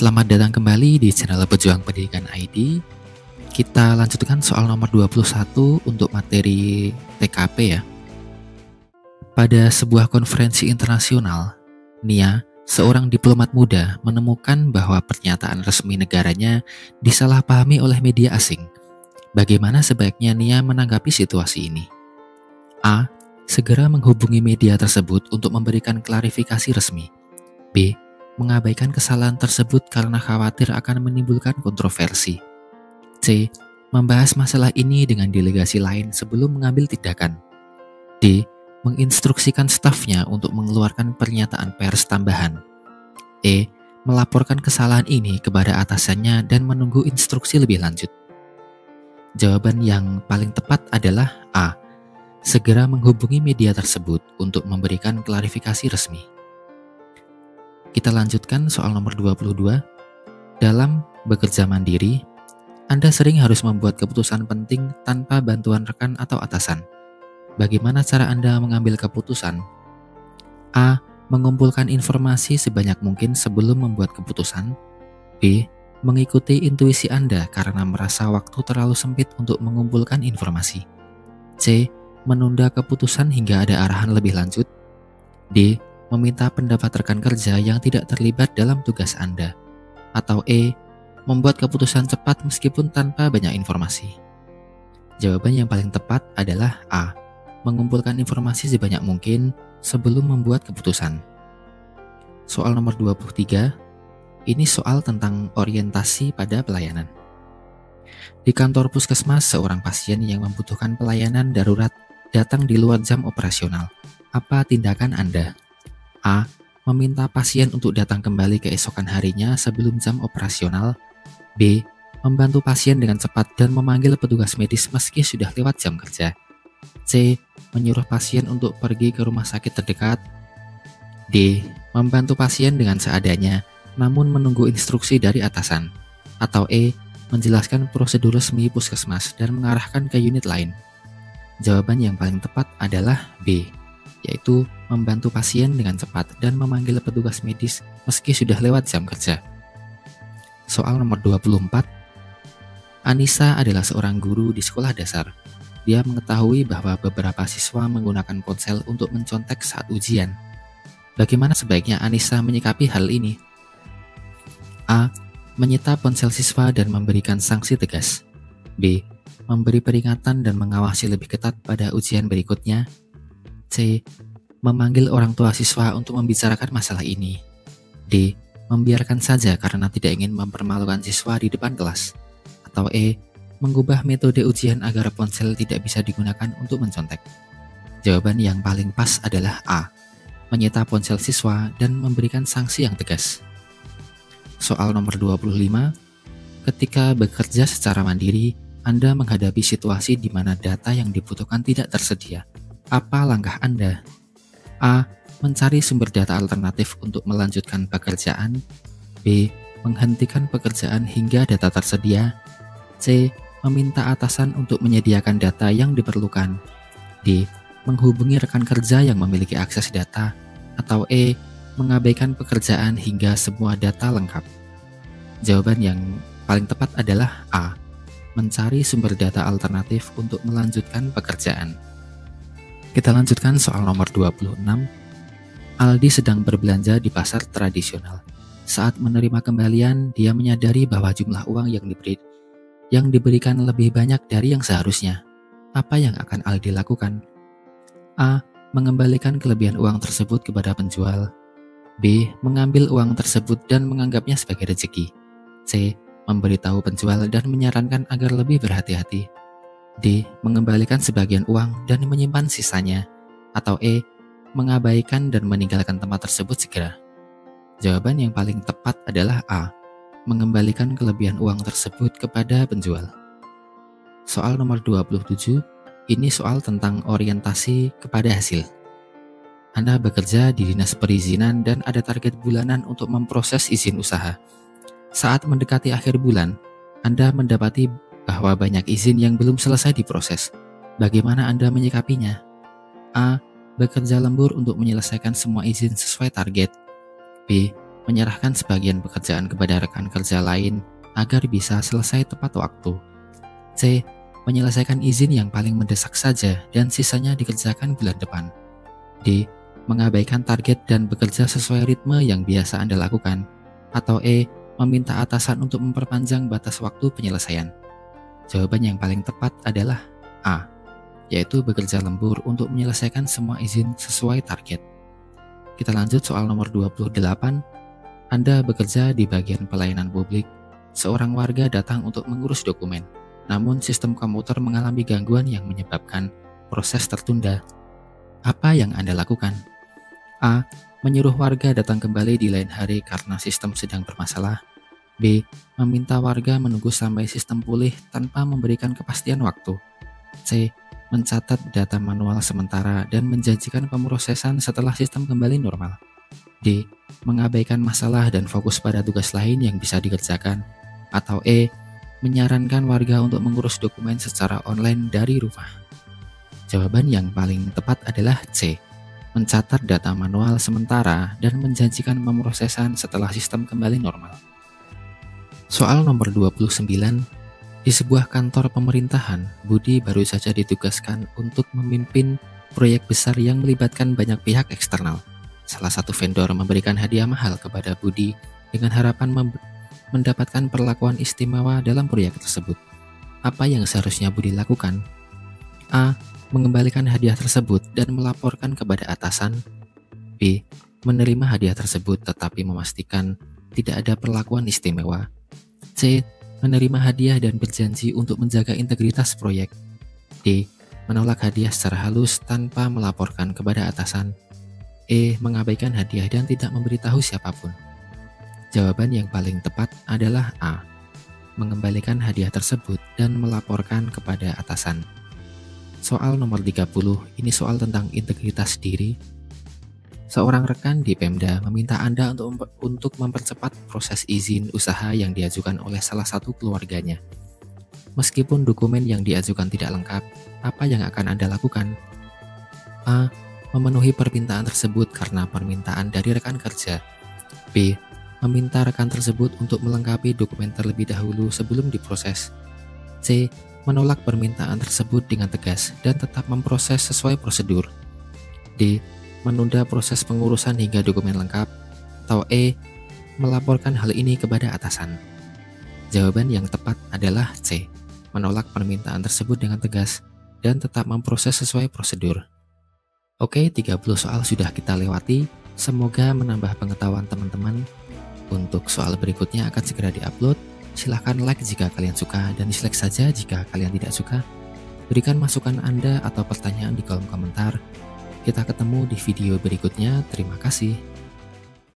Selamat datang kembali di channel Pejuang Pendidikan ID. Kita lanjutkan soal nomor 21 untuk materi TKP ya. Pada sebuah konferensi internasional, Nia, seorang diplomat muda, menemukan bahwa pernyataan resmi negaranya disalahpahami oleh media asing. Bagaimana sebaiknya Nia menanggapi situasi ini? A. Segera menghubungi media tersebut untuk memberikan klarifikasi resmi. B. Mengabaikan kesalahan tersebut karena khawatir akan menimbulkan kontroversi. C. Membahas masalah ini dengan delegasi lain sebelum mengambil tindakan. D. Menginstruksikan stafnya untuk mengeluarkan pernyataan pers tambahan. E. Melaporkan kesalahan ini kepada atasannya dan menunggu instruksi lebih lanjut. Jawaban yang paling tepat adalah A. Segera menghubungi media tersebut untuk memberikan klarifikasi resmi. Kita lanjutkan soal nomor 22. Dalam bekerja mandiri, Anda sering harus membuat keputusan penting tanpa bantuan rekan atau atasan. Bagaimana cara Anda mengambil keputusan? A. Mengumpulkan informasi sebanyak mungkin sebelum membuat keputusan. B. Mengikuti intuisi Anda karena merasa waktu terlalu sempit untuk mengumpulkan informasi. C. Menunda keputusan hingga ada arahan lebih lanjut. D. Meminta pendapat rekan kerja yang tidak terlibat dalam tugas Anda. Atau E. Membuat keputusan cepat meskipun tanpa banyak informasi. Jawaban yang paling tepat adalah A. Mengumpulkan informasi sebanyak mungkin sebelum membuat keputusan. Soal nomor 23. Ini soal tentang orientasi pada pelayanan. Di kantor puskesmas, seorang pasien yang membutuhkan pelayanan darurat datang di luar jam operasional. Apa tindakan Anda? A. Meminta pasien untuk datang kembali keesokan harinya sebelum jam operasional. B. Membantu pasien dengan cepat dan memanggil petugas medis meski sudah lewat jam kerja. C. Menyuruh pasien untuk pergi ke rumah sakit terdekat. D. Membantu pasien dengan seadanya, namun menunggu instruksi dari atasan. Atau E. Menjelaskan prosedur resmi puskesmas dan mengarahkan ke unit lain. Jawaban yang paling tepat adalah B, yaitu membantu pasien dengan cepat dan memanggil petugas medis meski sudah lewat jam kerja. Soal nomor 24. Anissa adalah seorang guru di sekolah dasar. Dia mengetahui bahwa beberapa siswa menggunakan ponsel untuk mencontek saat ujian. Bagaimana sebaiknya Anissa menyikapi hal ini? A. Menyita ponsel siswa dan memberikan sanksi tegas. B. Memberi peringatan dan mengawasi lebih ketat pada ujian berikutnya. C. Memanggil orang tua siswa untuk membicarakan masalah ini. D. Membiarkan saja karena tidak ingin mempermalukan siswa di depan kelas. Atau E. Mengubah metode ujian agar ponsel tidak bisa digunakan untuk mencontek. Jawaban yang paling pas adalah A. Menyita ponsel siswa dan memberikan sanksi yang tegas. Soal nomor 25. Ketika bekerja secara mandiri, Anda menghadapi situasi di mana data yang dibutuhkan tidak tersedia. Apa langkah Anda? A. Mencari sumber data alternatif untuk melanjutkan pekerjaan. B. Menghentikan pekerjaan hingga data tersedia. C. Meminta atasan untuk menyediakan data yang diperlukan. D. Menghubungi rekan kerja yang memiliki akses data. Atau E. Mengabaikan pekerjaan hingga semua data lengkap. Jawaban yang paling tepat adalah A. Mencari sumber data alternatif untuk melanjutkan pekerjaan. Kita lanjutkan soal nomor 26. Aldi sedang berbelanja di pasar tradisional. Saat menerima kembalian, dia menyadari bahwa jumlah uang yang diberikan lebih banyak dari yang seharusnya. Apa yang akan Aldi lakukan? A. Mengembalikan kelebihan uang tersebut kepada penjual. B. Mengambil uang tersebut dan menganggapnya sebagai rezeki. C. Memberitahu penjual dan menyarankan agar lebih berhati-hati. D. Mengembalikan sebagian uang dan menyimpan sisanya. Atau E. Mengabaikan dan meninggalkan tempat tersebut segera. Jawaban yang paling tepat adalah A. Mengembalikan kelebihan uang tersebut kepada penjual. Soal nomor 27. Ini soal tentang orientasi kepada hasil. Anda bekerja di dinas perizinan dan ada target bulanan untuk memproses izin usaha. Saat mendekati akhir bulan, Anda mendapati bahwa banyak izin yang belum selesai diproses. Bagaimana Anda menyikapinya? A. Bekerja lembur untuk menyelesaikan semua izin sesuai target. B. menyerahkan sebagian pekerjaan kepada rekan kerja lain agar bisa selesai tepat waktu. C. Menyelesaikan izin yang paling mendesak saja dan sisanya dikerjakan bulan depan. D. Mengabaikan target dan bekerja sesuai ritme yang biasa Anda lakukan. Atau E. Meminta atasan untuk memperpanjang batas waktu penyelesaian. Jawaban yang paling tepat adalah A, yaitu bekerja lembur untuk menyelesaikan semua izin sesuai target. Kita lanjut soal nomor 28. Anda bekerja di bagian pelayanan publik. Seorang warga datang untuk mengurus dokumen, namun sistem komputer mengalami gangguan yang menyebabkan proses tertunda. Apa yang Anda lakukan? A. Menyuruh warga datang kembali di lain hari karena sistem sedang bermasalah. B. Meminta warga menunggu sampai sistem pulih tanpa memberikan kepastian waktu. C. Mencatat data manual sementara dan menjanjikan pemrosesan setelah sistem kembali normal. D. Mengabaikan masalah dan fokus pada tugas lain yang bisa dikerjakan. Atau E. Menyarankan warga untuk mengurus dokumen secara online dari rumah. Jawaban yang paling tepat adalah C. Mencatat data manual sementara dan menjanjikan pemrosesan setelah sistem kembali normal. Soal nomor 29. Di sebuah kantor pemerintahan, Budi baru saja ditugaskan untuk memimpin proyek besar yang melibatkan banyak pihak eksternal. Salah satu vendor memberikan hadiah mahal kepada Budi dengan harapan mendapatkan perlakuan istimewa dalam proyek tersebut. Apa yang seharusnya Budi lakukan? A. Mengembalikan hadiah tersebut dan melaporkan kepada atasan. B. Menerima hadiah tersebut tetapi memastikan tidak ada perlakuan istimewa. C. Menerima hadiah dan berjanji untuk menjaga integritas proyek. D. Menolak hadiah secara halus tanpa melaporkan kepada atasan. E. Mengabaikan hadiah dan tidak memberitahu siapapun. Jawaban yang paling tepat adalah A. Mengembalikan hadiah tersebut dan melaporkan kepada atasan. Soal nomor 30, ini soal tentang integritas diri. Seorang rekan di Pemda meminta Anda untuk mempercepat proses izin usaha yang diajukan oleh salah satu keluarganya. Meskipun dokumen yang diajukan tidak lengkap, apa yang akan Anda lakukan? A. Memenuhi permintaan tersebut karena permintaan dari rekan kerja. B. Meminta rekan tersebut untuk melengkapi dokumen terlebih dahulu sebelum diproses. C. Menolak permintaan tersebut dengan tegas dan tetap memproses sesuai prosedur. D. Menunda proses pengurusan hingga dokumen lengkap. Atau E. Melaporkan hal ini kepada atasan. Jawaban yang tepat adalah C. Menolak permintaan tersebut dengan tegas dan tetap memproses sesuai prosedur. Oke, 30 soal sudah kita lewati. Semoga menambah pengetahuan teman-teman. Untuk soal berikutnya akan segera diupload. Silahkan like jika kalian suka dan dislike saja jika kalian tidak suka. Berikan masukan Anda atau pertanyaan di kolom komentar. Kita ketemu di video berikutnya. Terima kasih.